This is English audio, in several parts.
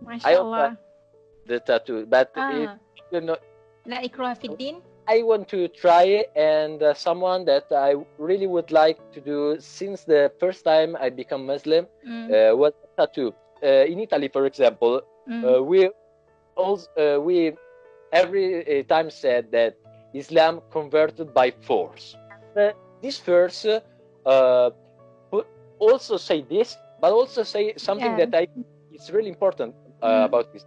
I also MashaAllah. the tattoo, but you know, La ikraha fiddin. I want to try it, and someone that I really would like to do since the first time I become Muslim was tattoo. In Italy, for example, we every time said that Islam converted by force. This verse also say this, but also say something that I think is really important about this.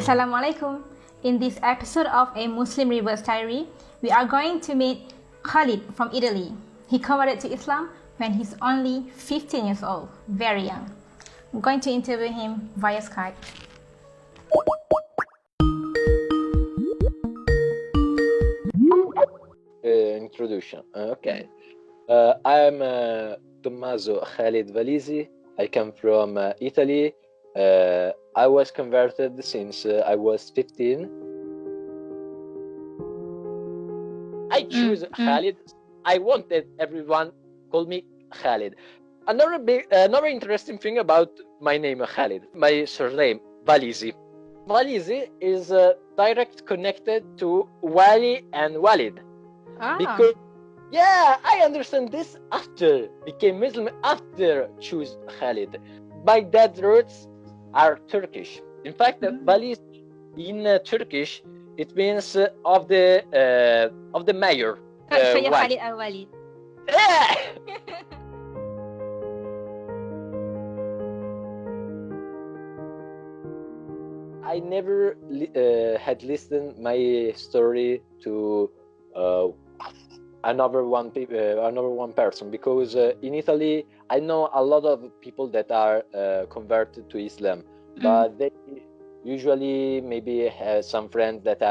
Assalamualaikum. In this episode of a Muslim Reverts Diary, we are going to meet Khalid from Italy. He converted to Islam when he's only 15 years old, very young. I'm going to interview him via Skype. Introduction. Okay. I'm Tommaso Khalid Valisi. I come from Italy. I was converted since I was 15. I choose Khalid. I wanted everyone call me Khalid. Another interesting thing about my name Khalid, my surname Valisi. Valisi is direct connected to Wali and Walid. Because I understand this after became Muslim, after choose Khalid. My dad's roots are Turkish. In fact, Valisi in Turkish it means of the mayor. So you're Khalid al Walid. I never had listened my story to another one person, because in Italy I know a lot of people that are converted to Islam, but they usually maybe have some friends that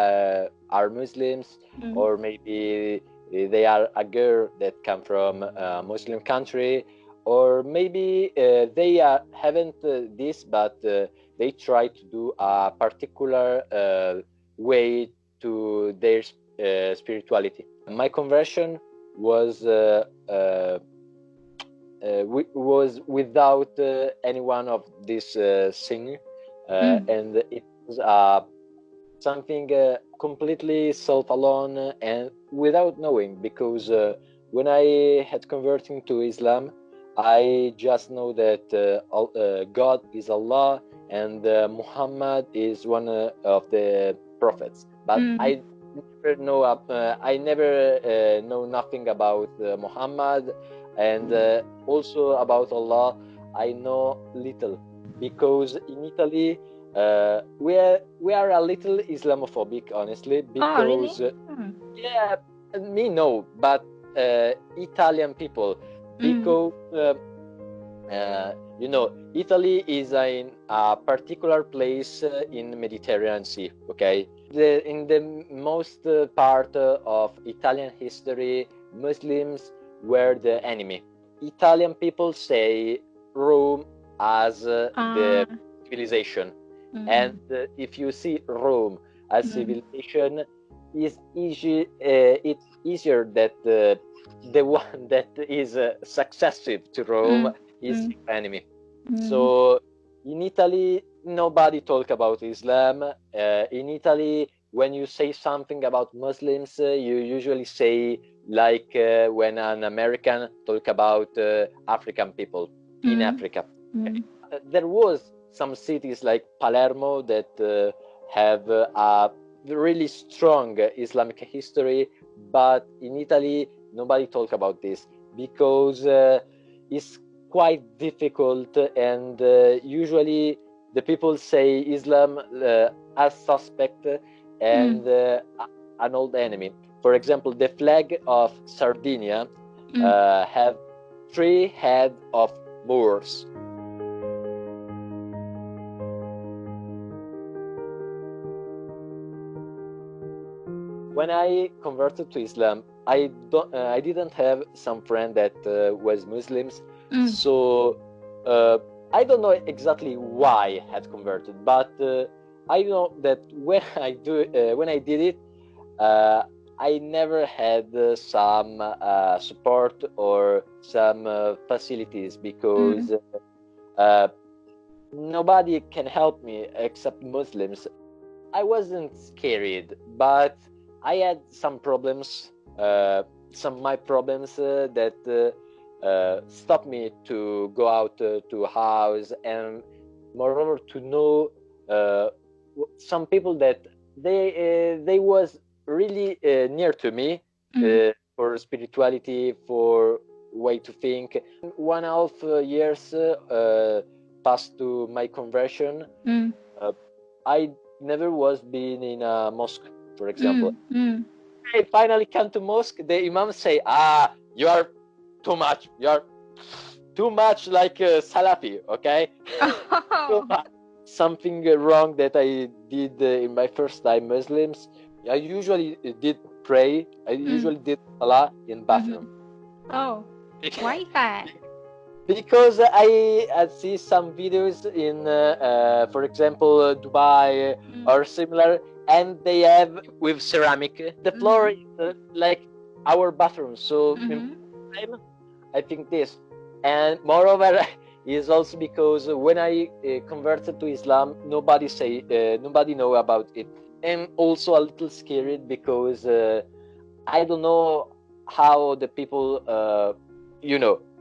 are Muslims, or maybe they are a girl that come from a Muslim country, or maybe they haven't this, but they try to do a particular way to their spirituality. My conversion was without any one of these things, and it was something completely self-alone and without knowing, because when I had converted to Islam, I just know that God is Allah and Muhammad is one of the prophets, but I never know nothing about Muhammad, and also about Allah I know little, because in Italy we are a little Islamophobic, honestly, because me no, but Italian people, because Italy is in a particular place in the Mediterranean Sea. Okay, in the most part of Italian history, Muslims were the enemy. Italian people say Rome as the civilization, and if you see Rome as civilization, it's easier that the one that is successive to Rome is enemy. So in Italy, nobody talk about Islam. In Italy, when you say something about Muslims, you usually say like when an American talk about African people in Africa. There was some cities like Palermo that have a really strong Islamic history, but in Italy, nobody talk about this, because it's quite difficult, and usually the people say Islam as suspect and an old enemy. For example, the flag of Sardinia have 3 heads of Moors. When I converted to Islam, I didn't have some friend that was Muslims, so I don't know exactly why I had converted, but I know that when I did it, I never had some support or some facilities because nobody can help me except Muslims. I wasn't scared, but I had some problems, some of my problems that stopped me to go out to a house, and moreover to know some people that they was really near to me for spirituality, for way to think. 1.5 years passed to my conversion. I never was been in a mosque, for example. I finally come to mosque. The imam say, you are too much. You are too much like Salafi, okay? Something wrong that I did in my first time Muslims. I usually did pray. I usually did salah in bathroom. Oh, why is that? Because I see some videos in, for example, Dubai or similar, and they have with ceramic. The floor is like our bathroom. So in time, I think this. And moreover, is also because when I converted to Islam, nobody know about it. And also a little scared because I don't know how the people,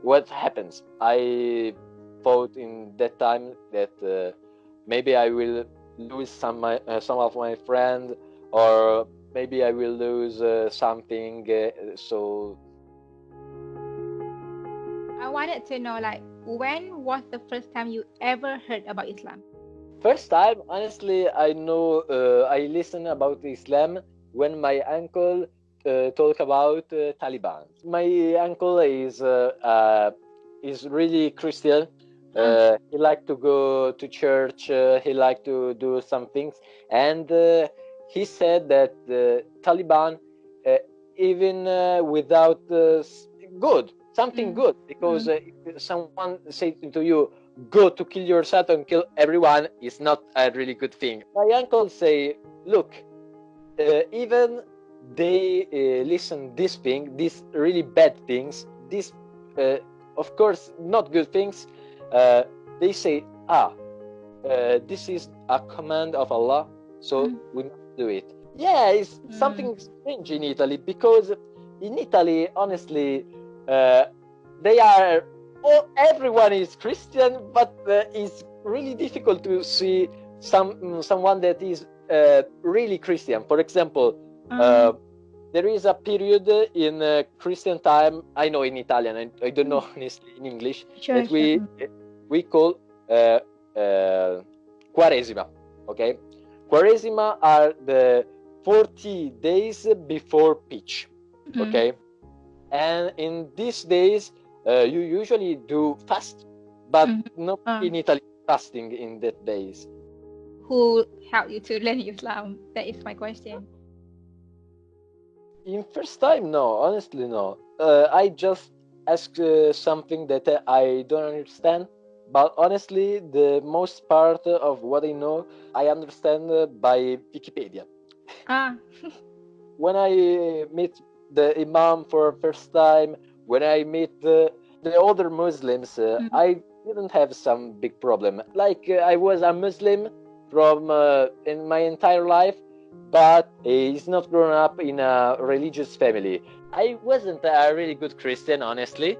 what happens. I thought in that time that maybe I will lose some of my friends, or maybe I will lose something. So I wanted to know, like, when was the first time you ever heard about Islam? First time, honestly, I know I listened about Islam when my uncle talk about Taliban. My uncle is really Christian. He like to go to church. He like to do some things, and he said that Taliban, even without good, something good, because if someone says to you, go to kill yourself and kill everyone, is not a really good thing. My uncle say, look, even they listen this thing, these really bad things, these of course not good things, they say, this is a command of Allah, so we must do it. Yeah, it's something strange in Italy, because in Italy, honestly, they are, everyone is Christian, but it's really difficult to see someone that is really Christian. For example, there is a period in Christian time, I know in Italian, I don't know honestly in English, that we call Quaresima, okay? Quaresima are the 40 days before pitch, okay? And in these days, you usually do fast, but not in Italy fasting in that days. Who helped you to learn Islam? That is my question. In first time, no, honestly, no. I just ask something that I don't understand, but honestly, the most part of what I know, I understand by Wikipedia. When I meet the Imam for first time, when I meet the other Muslims, I didn't have some big problem. Like I was a Muslim from in my entire life, but he's not grown up in a religious family. I wasn't a really good Christian, honestly,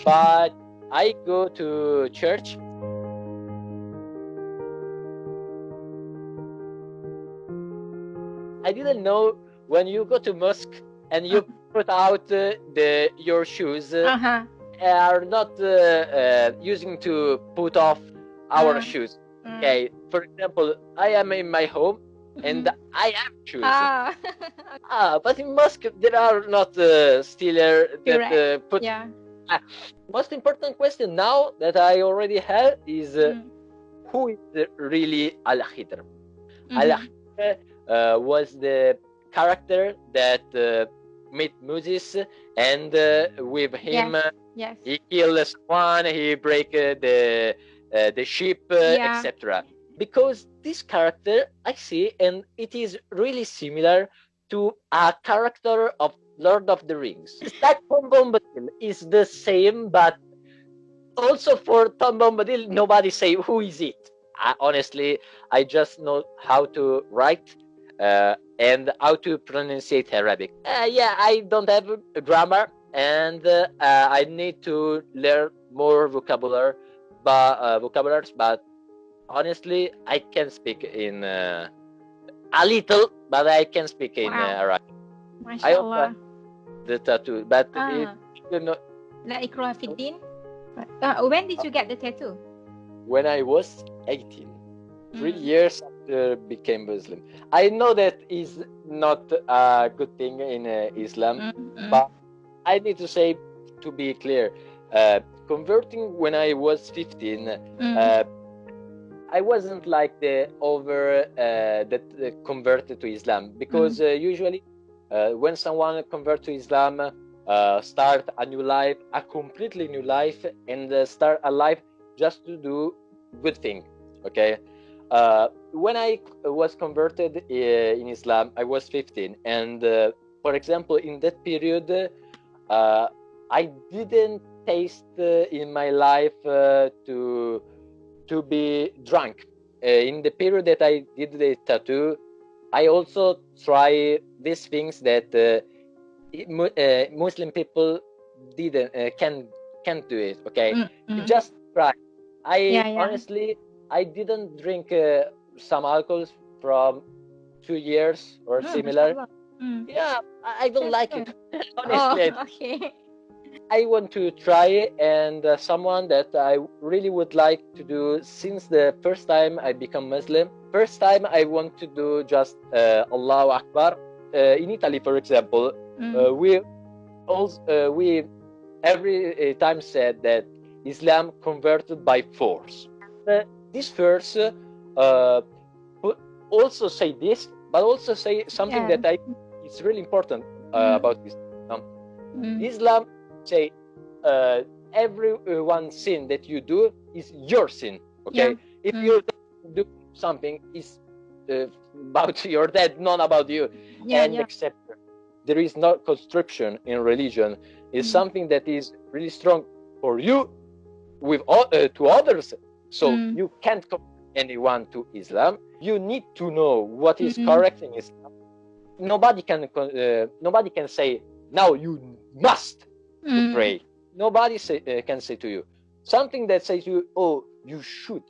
but I go to church. I didn't know when you go to mosque and you put out your shoes are not using to put off our shoes. Okay, for example, I am in my home and I have shoes. But in mosque there are not stealer that put. Most important question now that I already have is who is really Al-Khidr? Al-Khidr was the character that met Moses, and with him he killed someone, he break the ship, etc. Because this character I see, and it is really similar to a character of Lord of the Rings. That Tom Bombadil is the same, but also for Tom Bombadil, nobody say who is it. Honestly, I just know how to write and how to pronunciate Arabic. Yeah, I don't have a grammar, and I need to learn more vocabularies. But honestly, I can speak in a little, but I can speak in Arabic. I also the tattoo, but you know. When did you get the tattoo? When I was 18, 3 years after became Muslim. I know that is not a good thing in Islam, but I need to say, to be clear, converting when I was 15, I wasn't like the over that converted to Islam, because usually when someone converts to Islam, start a new life, a completely new life, and start a life just to do good thing. Okay, when I was converted in Islam, I was 15, and for example, in that period, I didn't taste in my life to be drunk. In the period that I did the tattoo, I also try these things that Muslim people didn't can't do it. Okay, you just try. Honestly, I didn't drink some alcohols from 2 years or similar. Yeah, I don't like it. Honestly, okay. I want to try it, and someone that I really would like to do since the first time I become Muslim. First time I want to do just Allahu Akbar. In Italy, for example, we every time said that Islam converted by force. This verse also say this, but also say something that it's really important about Islam. Islam say every one sin that you do is your sin. Okay, if you do something, is about your dad, not about you. Except there is no conscription in religion. It's something that is really strong for you with to others. So you can't convert anyone to Islam. You need to know what is correct in Islam. Nobody can say now you must to pray. Nobody can say to you something that says to you, oh, you should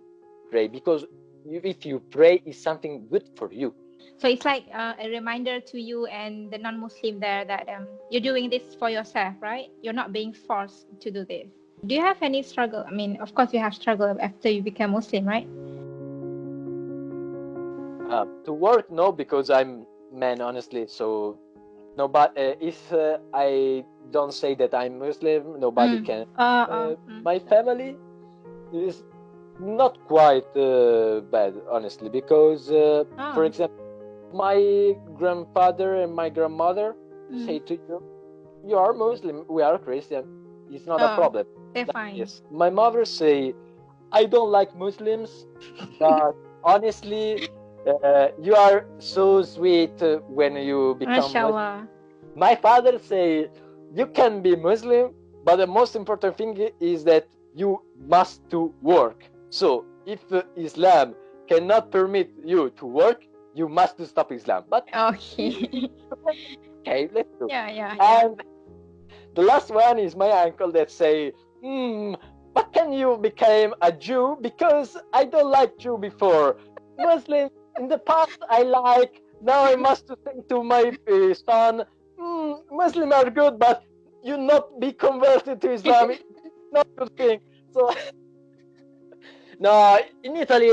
pray, because if you pray, is something good for you. So it's like a reminder to you and the non-Muslim there that you're doing this for yourself, right? You're not being forced to do this. Do you have any struggle? I mean, of course you have struggle after you become Muslim, right? To work, no, because I'm man, honestly. So nobody. If I don't say that I'm Muslim, nobody can. My family is not quite bad, honestly, because for example, my grandfather and my grandmother say to you, you are Muslim, we are Christian, it's not a problem. They're fine. Yes. My mother say, I don't like Muslims, but honestly, you are so sweet when you become Muslim. My father say, you can be Muslim, but the most important thing is that you must to work. So if Islam cannot permit you to work, you must stop Islam. But okay, let's do. Yeah. And the last one is my uncle that say, but can you become a Jew? Because I don't like Jew before. Muslim in the past I like. Now I must say to my son, Muslim are good, but you not be converted to Islam. It's not a good thing. So no, in Italy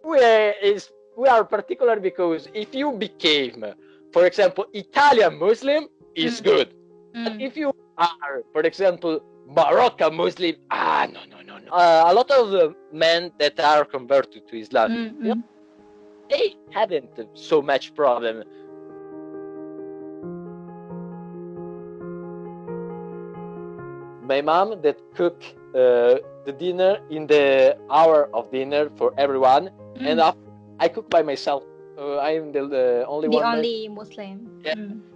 we are particular because if you became, for example, Italian Muslim, is good. But if you are, for example, Moroccan Muslim, no. A lot of men that are converted to Islam, they haven't so much problem. My mom that cook the dinner in the hour of dinner for everyone, and I cook by myself. I am the only one. The only Muslim. Yeah.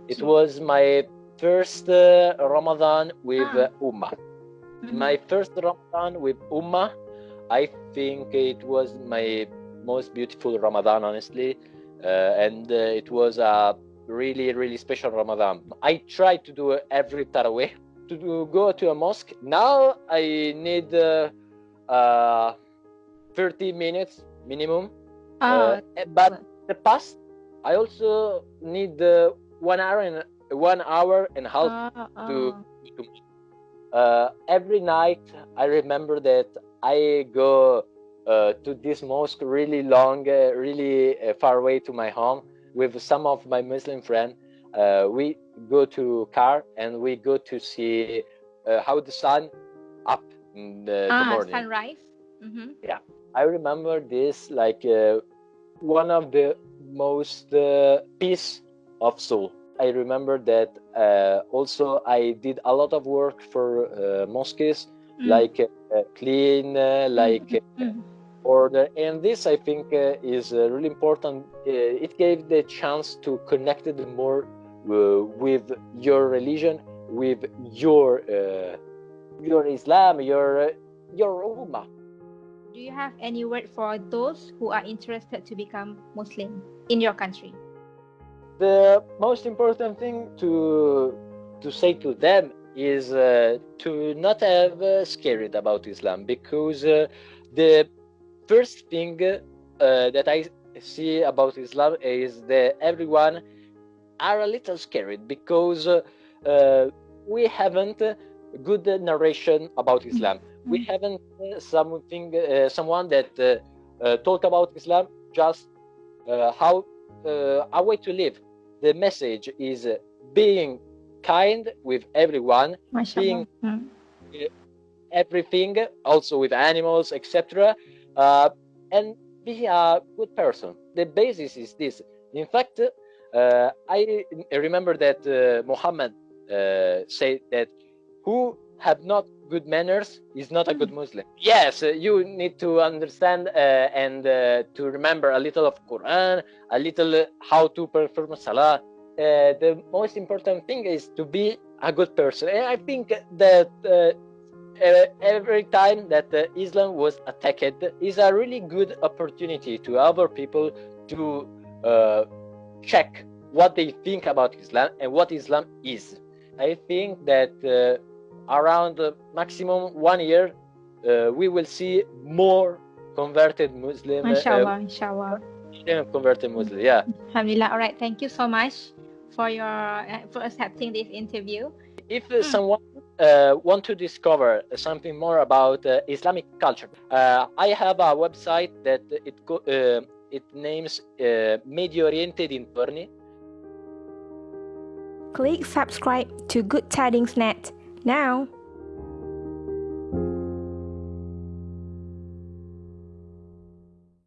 It was my first Ramadan with Ummah. My first Ramadan with Ummah, I think it was my most beautiful Ramadan, honestly. And it was a really, really special Ramadan. I tried to do every Tarawih, go to a mosque. Now I need 30 minutes minimum. But the past, I also need 1 hour and 1 hour and a half to every night. I remember that I go to this mosque really long, really far away to my home with some of my Muslim friends. We go to car and we go to see how the sun up in the morning. Sunrise. Yeah, I remember this like one of the most peace of soul. I remember that also I did a lot of work for mosques, like clean, like order, and this I think is really important. It gave the chance to connect it more with your religion, with your Islam, your Ummah. Do you have any word for those who are interested to become Muslim in your country? The most important thing to say to them is to not have scared about Islam, because the first thing that I see about Islam is that everyone are a little scared because we haven't good narration about Islam. We haven't someone that talk about Islam just how a way to live. The message is being kind with everyone, being everything, also with animals, etc., and be a good person. The basis is this. In fact, I remember that Muhammad said that who have not good manners is not a good Muslim. Yes, you need to understand and to remember a little of Quran, a little how to perform Salah. The most important thing is to be a good person. And I think that every time that Islam was attacked is a really good opportunity to other people to check what they think about Islam and what Islam is. I think that around maximum 1 year, we will see more converted Muslim. Inshallah. Converted Muslim, yeah. Alhamdulillah. All right. Thank you so much for accepting this interview. If someone want to discover something more about Islamic culture, I have a website that it names Medio Oriente Dintorni. Click subscribe to Good Tidings Net now.